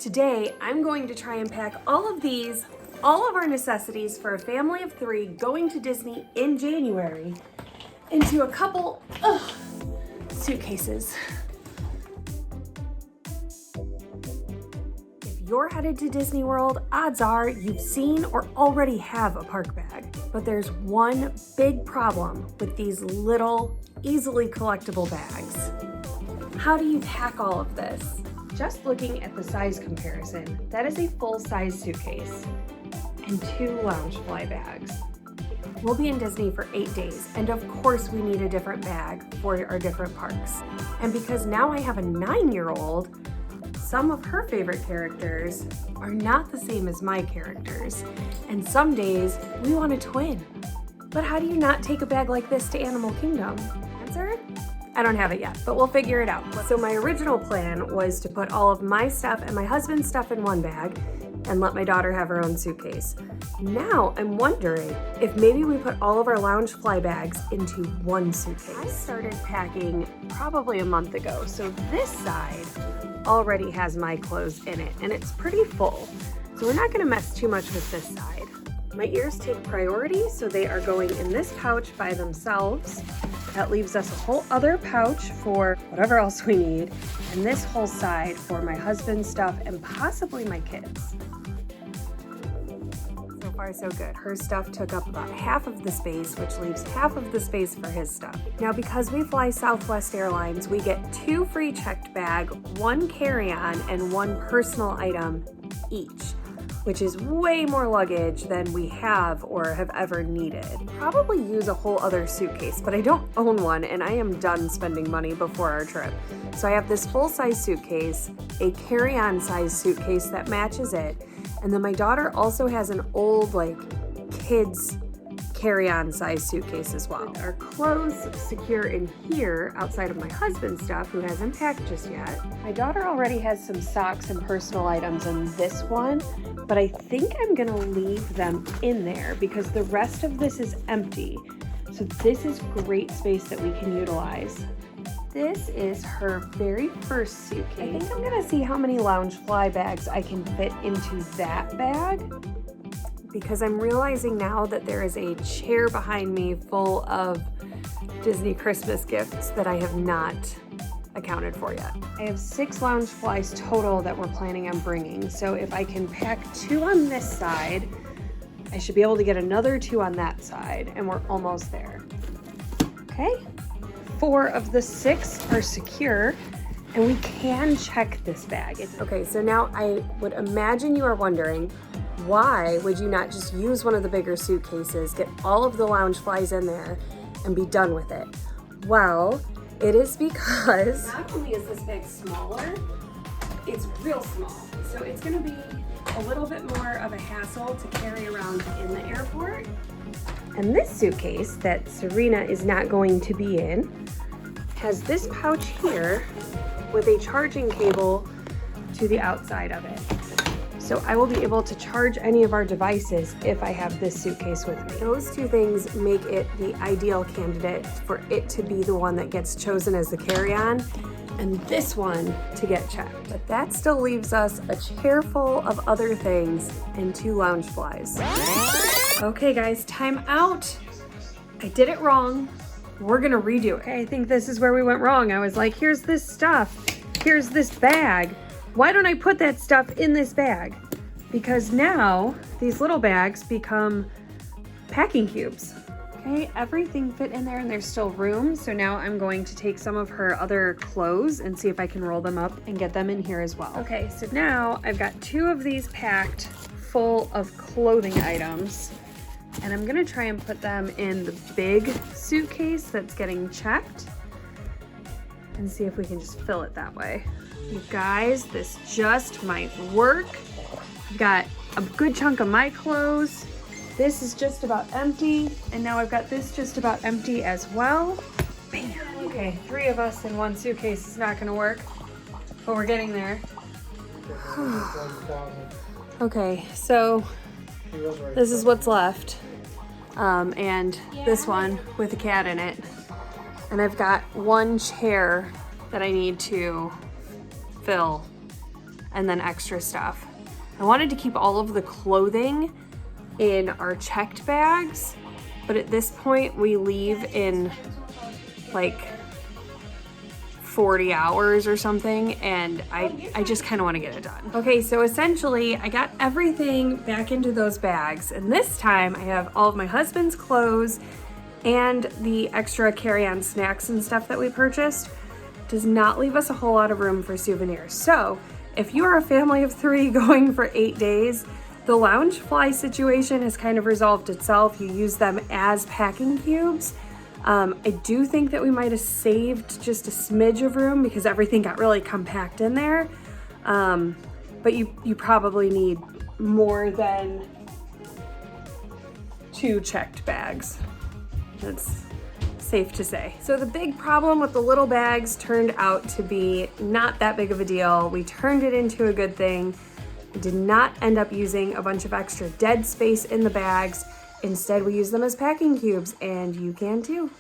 Today, I'm going to try and pack all of our necessities for a family of 3 going to Disney in January into a couple suitcases. If you're headed to Disney World, odds are you've seen or already have a park bag. But there's one big problem with these little, easily collectible bags. How do you pack all of this? Just looking at the size comparison, that is a full-size suitcase and 2 Loungefly bags. We'll be in Disney for 8 days, and of course we need a different bag for our different parks. And because now I have a 9-year-old, some of her favorite characters are not the same as my characters. And some days we want a twin. But how do you not take a bag like this to Animal Kingdom? Answer? I don't have it yet, but we'll figure it out. So my original plan was to put all of my stuff and my husband's stuff in one bag and let my daughter have her own suitcase. Now I'm wondering if maybe we put all of our Loungefly bags into one suitcase. I started packing probably a month ago, so this side already has my clothes in it and it's pretty full. So we're not gonna mess too much with this side. My ears take priority, so they are going in this pouch by themselves. That leaves us a whole other pouch for whatever else we need, and this whole side for my husband's stuff and possibly my kids. So far so good. Her stuff took up about half of the space, which leaves half of the space for his stuff. Now because we fly Southwest Airlines, we get 2 free checked bag, 1 carry-on, and 1 personal item each, which is way more luggage than we have or have ever needed. Probably use a whole other suitcase, but I don't own one and I am done spending money before our trip. So I have this full-size suitcase, a carry-on size suitcase that matches it, and then my daughter also has an old kids carry-on size suitcase as well. Our clothes secure in here outside of my husband's stuff, who hasn't packed just yet. My daughter already has some socks and personal items in this one, but I think I'm gonna leave them in there because the rest of this is empty. So this is great space that we can utilize. This is her very first suitcase. I think I'm gonna see how many Loungefly bags I can fit into that bag, because I'm realizing now that there is a chair behind me full of Disney Christmas gifts that I have not accounted for yet. I have 6 Loungeflies total that we're planning on bringing. So if I can pack 2 on this side, I should be able to get another 2 on that side, and we're almost there. Okay, 4 of the 6 are secure, and we can check this bag. Okay, so now I would imagine you are wondering, why would you not just use one of the bigger suitcases, get all of the Loungeflies in there, and be done with it? Well, it is because not only is this bag smaller, it's real small. So it's gonna be a little bit more of a hassle to carry around in the airport. And this suitcase that Serena is not going to be in has this pouch here with a charging cable to the outside of it. So I will be able to charge any of our devices if I have this suitcase with me. Those 2 things make it the ideal candidate for it to be the one that gets chosen as the carry-on, and this one to get checked. But that still leaves us a chair full of other things and 2 Loungeflies. Okay guys, time out. I did it wrong. We're gonna redo it. Okay, I think this is where we went wrong. I was like, here's this stuff, here's this bag. Why don't I put that stuff in this bag? Because now these little bags become packing cubes. Okay, everything fit in there and there's still room. So now I'm going to take some of her other clothes and see if I can roll them up and get them in here as well. Okay, so now I've got 2 of these packed full of clothing items, and I'm gonna try and put them in the big suitcase that's getting checked and see if we can just fill it that way. You guys, this just might work. I've got a good chunk of my clothes. This is just about empty, and now I've got this just about empty as well. Bam. Okay, 3 of us in one suitcase is not gonna work, but we're getting there. Okay, so this is what's left. And this one with a cat in it. And I've got 1 chair that I need to fill and then extra stuff. I wanted to keep all of the clothing in our checked bags, but at this point we leave in like 40 hours or something, and I just kind of want to get it done. Okay, so essentially I got everything back into those bags, and this time I have all of my husband's clothes and the extra carry-on snacks and stuff that we purchased. Does not leave us a whole lot of room for souvenirs. So if you are a family of 3 going for 8 days, the Loungefly situation has kind of resolved itself. You use them as packing cubes. I do think that we might have saved just a smidge of room because everything got really compact in there. But you probably need more than 2 checked bags. That's safe to say. So the big problem with the little bags turned out to be not that big of a deal. We turned it into a good thing. We did not end up using a bunch of extra dead space in the bags. Instead, we use them as packing cubes, and you can too.